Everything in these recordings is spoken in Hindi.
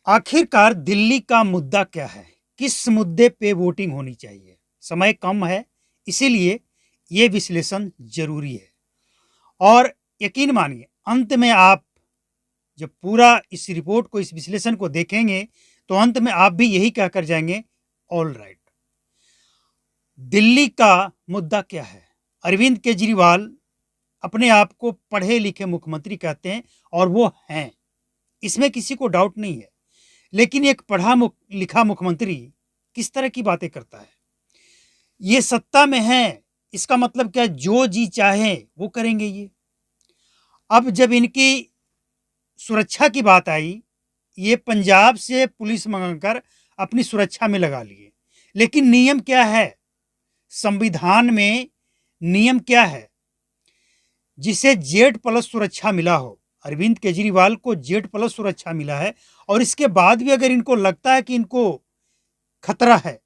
आखिरकार दिल्ली का मुद्दा क्या है? किस मुद्दे पे वोटिंग होनी चाहिए? समय कम है, इसीलिए ये विश्लेषण ज़रूरी है। और यकीन मानिए, अंत में आप जब पूरा इस रिपोर्ट को, इस विश्लेषण को देखेंगे, तो अंत में आप भी यही कहकर जाएँगे, ऑल राइट। दिल्ली का मुद्दा क्या है? अरविंद केजरीवाल अपने आप को पढ़े-लिखे मुख्यमंत्री कहते हैं और वो हैं, इसमें किसी को डाउट नहीं है। लेकिन एक लिखा मुख्यमंत्री किस तरह की बातें करता है? ये सत्ता में है, इसका मतलब क्या जो जी चाहे वो करेंगे ये। अब जब इनकी सुरक्षा की बात आई, ये पंजाब से पुलिस मंगाकर अपनी सुरक्षा में लगा लिए। लेकिन नियम क्या है? संविधान में नियम क्या है? जिसे जेड प्लस सुरक्षा मिला हो, अरविंद केजरीवाल को जेड प्लस सुरक्षा मिला है, और इसके बाद भी अगर इनको लगता है कि इनको खतरा है,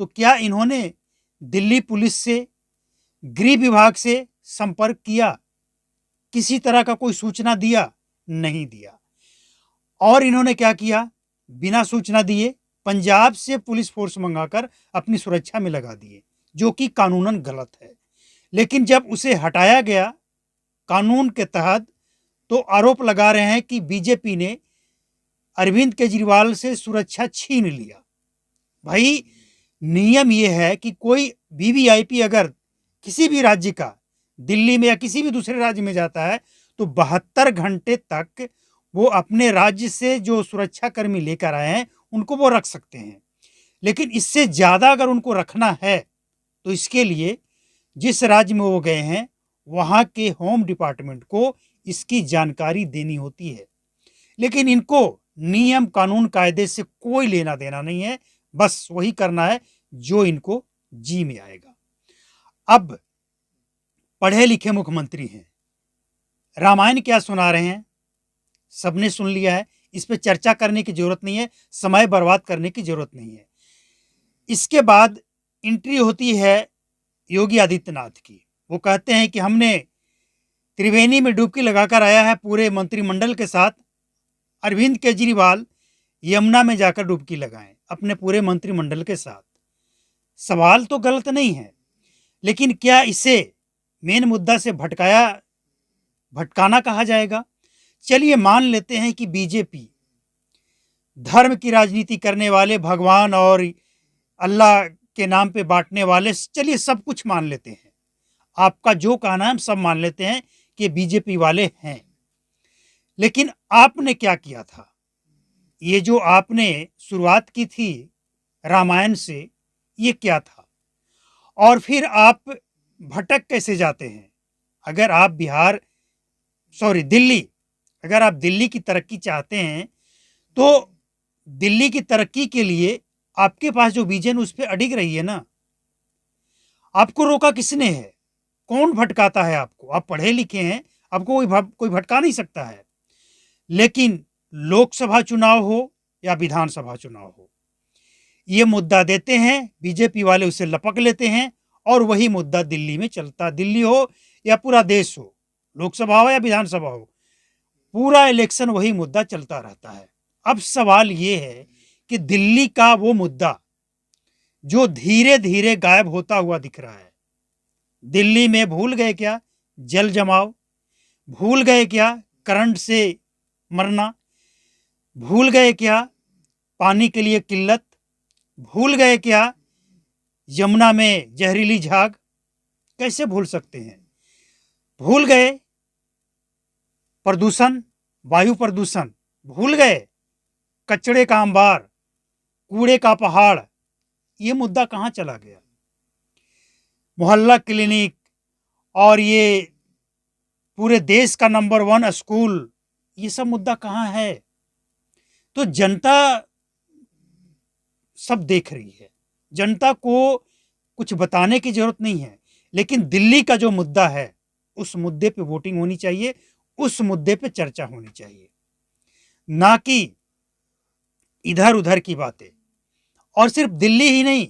तो क्या इन्होंने दिल्ली पुलिस से, गृह विभाग से संपर्क किया? किसी तरह का कोई सूचना दिया? नहीं दिया। और इन्होंने क्या किया? बिना सूचना दिए पंजाब से पुलिस फोर्स मंगाकर अपनी सुरक्षा में लगा दिए, जो कि कानूनन गलत है। लेकिन जब उसे हटाया गया कानून के तहत, तो आरोप लगा रहे हैं कि बीजेपी ने अरविंद केजरीवाल से सुरक्षा छीन लिया। भाई, नियम यह है कि कोई वीवीआईपी अगर किसी भी राज्य का दिल्ली में या किसी भी दूसरे राज्य में जाता है, तो 72 घंटे तक वो अपने राज्य से जो सुरक्षा कर्मी लेकर आए हैं उनको वो रख सकते हैं। लेकिन इससे ज़्यादा अगर उनको रखना है, तो इसके लिए जिस राज्य में वो गए हैं वहाँ के होम डिपार्टमेंट को इसकी जानकारी देनी होती है। लेकिन इनको नियम कानून कायदे से कोई लेना देना नहीं है, बस वही करना है जो इनको जी में आएगा। अब पढ़े लिखे मुख्यमंत्री हैं, रामायण क्या सुना रहे हैं सबने सुन लिया है, इस पे चर्चा करने की जरूरत नहीं है, समय बर्बाद करने की जरूरत नहीं है। इसके बाद एंट्री होती है योगी आदित्यनाथ की। वो कहते हैं कि हमने त्रिवेणी में डुबकी लगाकर आया है पूरे मंत्रिमंडल के साथ। अरविंद केजरीवाल यमुना में जाकर डुबकी लगाएं अपने पूरे मंत्रिमंडल के साथ। सवाल तो गलत नहीं है, लेकिन क्या इसे मेन मुद्दा से भटकाना कहा जाएगा? चलिए मान लेते हैं कि बीजेपी धर्म की राजनीति करने वाले, भगवान और अल्लाह के नाम पे बांटने वाले, चलिए सब कुछ मान लेते हैं। आपका जो कहना है हम सब मान लेते हैं कि बीजेपी वाले हैं। लेकिन आपने क्या किया था? ये जो आपने शुरुआत की थी रामायण से, ये क्या था? और फिर आप भटक कैसे जाते हैं? अगर आप दिल्ली, अगर आप दिल्ली की तरक्की चाहते हैं, तो दिल्ली की तरक्की के लिए आपके पास जो विजन उस पर अडिग रहिए ना। आपको रोका किसने है? कौन भटकाता है आपको? आप पढ़े लिखे हैं, आपको कोई भटका नहीं सकता है। लेकिन लोकसभा चुनाव हो या विधानसभा चुनाव हो, ये मुद्दा देते हैं, बीजेपी वाले उसे लपक लेते हैं और वही मुद्दा दिल्ली में चलता। दिल्ली हो या पूरा देश हो, लोकसभा हो या विधानसभा हो, पूरा इलेक्शन वही मुद्दा चलता रहता है। अब सवाल ये है कि दिल्ली का वो मुद्दा जो धीरे धीरे गायब होता हुआ दिख रहा है, दिल्ली में भूल गए क्या जल जमाव? भूल गए क्या करंट से मरना? भूल गए क्या पानी के लिए किल्लत? भूल गए क्या यमुना में जहरीली झाग? कैसे भूल सकते हैं? भूल गए प्रदूषण, वायु प्रदूषण? भूल गए कचड़े का अंबार, कूड़े का पहाड़? ये मुद्दा कहाँ चला गया? मोहल्ला क्लिनिक और ये पूरे देश का नंबर 1 स्कूल, ये सब मुद्दा कहाँ है? तो जनता सब देख रही है, जनता को कुछ बताने की जरूरत नहीं है। लेकिन दिल्ली का जो मुद्दा है, उस मुद्दे पे वोटिंग होनी चाहिए, उस मुद्दे पे चर्चा होनी चाहिए, ना कि इधर उधर की बातें। और सिर्फ दिल्ली ही नहीं,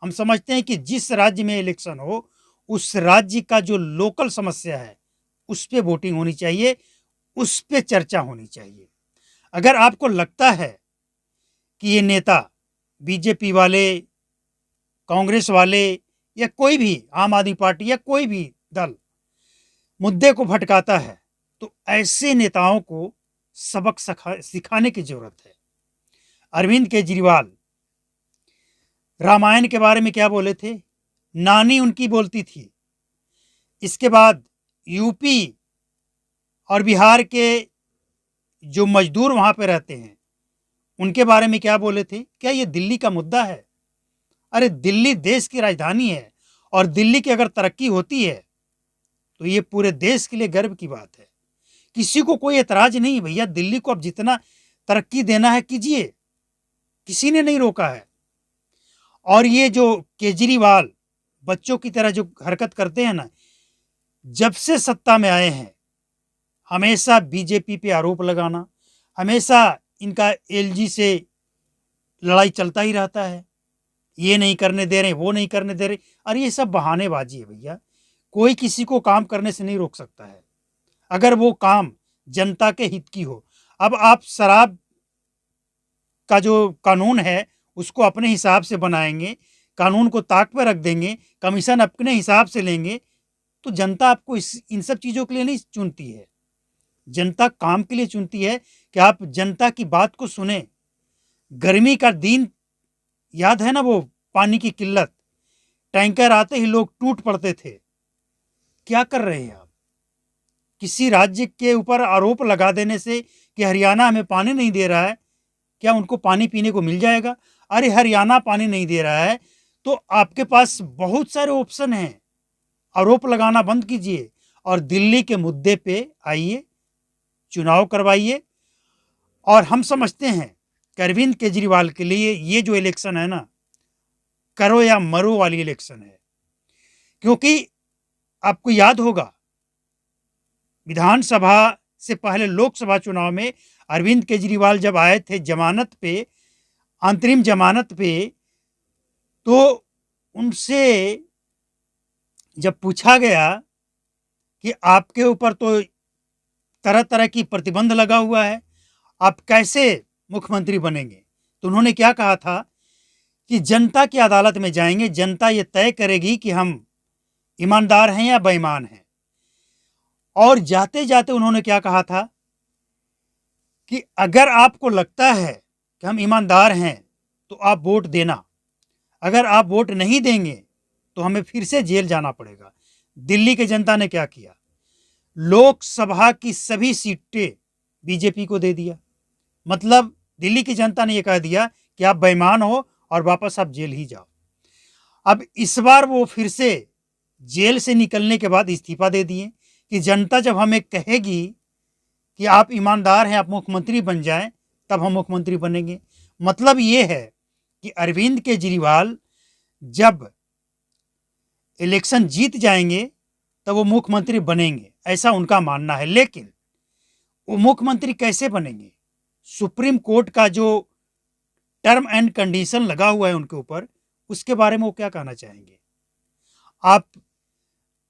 हम समझते हैं कि जिस राज्य में इलेक्शन हो, उस राज्य का जो लोकल समस्या है उस पे वोटिंग होनी चाहिए, उस पे चर्चा होनी चाहिए। अगर आपको लगता है कि ये नेता बीजेपी वाले, कांग्रेस वाले या कोई भी आम आदमी पार्टी या कोई भी दल मुद्दे को भटकाता है, तो ऐसे नेताओं को सबक सिखाने की जरूरत है। अरविंद केजरीवाल रामायण के बारे में क्या बोले थे? नानी उनकी बोलती थी। इसके बाद यूपी और बिहार के जो मजदूर वहां पे रहते हैं उनके बारे में क्या बोले थे? क्या ये दिल्ली का मुद्दा है? अरे दिल्ली देश की राजधानी है और दिल्ली की अगर तरक्की होती है तो ये पूरे देश के लिए गर्व की बात है। किसी को कोई एतराज नहीं भैया, दिल्ली को अब जितना तरक्की देना है कीजिए, किसी ने नहीं रोका है। और ये जो केजरीवाल बच्चों की तरह जो हरकत करते हैं ना, जब से सत्ता में आए हैं हमेशा बीजेपी पे आरोप लगाना, हमेशा इनका एलजी से लड़ाई चलता ही रहता है। ये नहीं करने दे रहे, वो नहीं करने दे रहे। अरे ये सब बहानेबाजी है भैया, कोई किसी को काम करने से नहीं रोक सकता है अगर वो काम जनता के हित की हो। अब आप शराब का जो कानून है उसको अपने हिसाब से बनाएंगे, कानून को ताक पर रख देंगे, कमीशन अपने हिसाब से लेंगे, तो जनता आपको इन सब चीज़ों के लिए नहीं चुनती है। जनता काम के लिए चुनती है कि आप जनता की बात को सुने। गर्मी का दिन याद है ना, वो पानी की किल्लत, टैंकर आते ही लोग टूट पड़ते थे। क्या कर रहे हैं आप? किसी राज्य के ऊपर आरोप लगा देने से कि हरियाणा हमें पानी नहीं दे रहा है, क्या उनको पानी पीने को मिल जाएगा? अरे हरियाणा पानी नहीं दे रहा है तो आपके पास बहुत सारे ऑप्शन हैं, आरोप लगाना बंद कीजिए और दिल्ली के मुद्दे पे आइए, चुनाव करवाइए। और हम समझते हैं कि अरविंद केजरीवाल के लिए ये जो इलेक्शन है ना, करो या मरो वाली इलेक्शन है। क्योंकि आपको याद होगा विधानसभा से पहले लोकसभा चुनाव में अरविंद केजरीवाल जब आए थे जमानत पे, अंतरिम जमानत पे, तो उनसे जब पूछा गया कि आपके ऊपर तो तरह तरह की प्रतिबंध लगा हुआ है, आप कैसे मुख्यमंत्री बनेंगे, तो उन्होंने क्या कहा था कि जनता की अदालत में जाएंगे, जनता ये तय करेगी कि हम ईमानदार हैं या बेईमान हैं। और जाते जाते उन्होंने क्या कहा था कि अगर आपको लगता है कि हम ईमानदार हैं तो आप वोट देना, अगर आप वोट नहीं देंगे तो हमें फिर से जेल जाना पड़ेगा। दिल्ली की जनता ने क्या किया? लोकसभा की सभी सीटें बीजेपी को दे दिया। मतलब दिल्ली की जनता ने यह कह दिया कि आप बेईमान हो और वापस आप जेल ही जाओ। अब इस बार वो फिर से जेल से निकलने के बाद इस्तीफा दे दिए कि जनता जब हमें कहेगी कि आप ईमानदार हैं, आप मुख्यमंत्री बन जाएं, तब हम मुख्यमंत्री बनेंगे। मतलब ये है कि अरविंद केजरीवाल जब इलेक्शन जीत जाएंगे तब वो मुख्यमंत्री बनेंगे, ऐसा उनका मानना है। लेकिन वो मुख्यमंत्री कैसे बनेंगे? सुप्रीम कोर्ट का जो टर्म एंड कंडीशन लगा हुआ है उनके ऊपर, उसके बारे में वो क्या कहना चाहेंगे? आप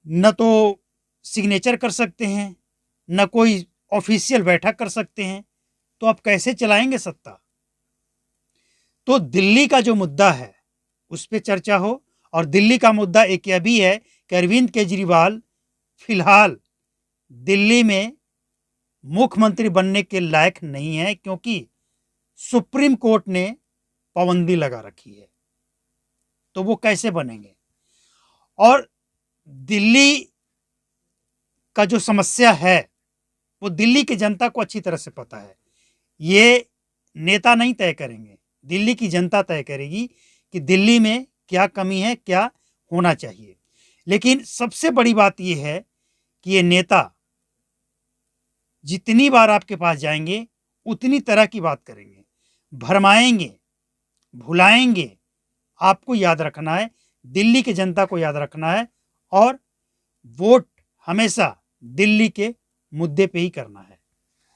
न तो सिग्नेचर कर सकते हैं, न कोई ऑफिशियल बैठक कर सकते हैं, तो आप कैसे चलाएंगे सत्ता? तो दिल्ली का जो मुद्दा है उस पर चर्चा हो। और दिल्ली का मुद्दा एक यह भी है कि अरविंद केजरीवाल फिलहाल दिल्ली में मुख्यमंत्री बनने के लायक नहीं है, क्योंकि सुप्रीम कोर्ट ने पाबंदी लगा रखी है। तो वो कैसे बनेंगे? और दिल्ली का जो समस्या है वो दिल्ली की जनता को अच्छी तरह से पता है। ये नेता नहीं तय करेंगे, दिल्ली की जनता तय करेगी कि दिल्ली में क्या कमी है, क्या होना चाहिए। लेकिन सबसे बड़ी बात यह है कि ये नेता जितनी बार आपके पास जाएंगे उतनी तरह की बात करेंगे, भरमाएंगे, भुलाएंगे। आपको याद रखना है, दिल्ली की जनता को याद रखना है और वोट हमेशा दिल्ली के मुद्दे पे ही करना है।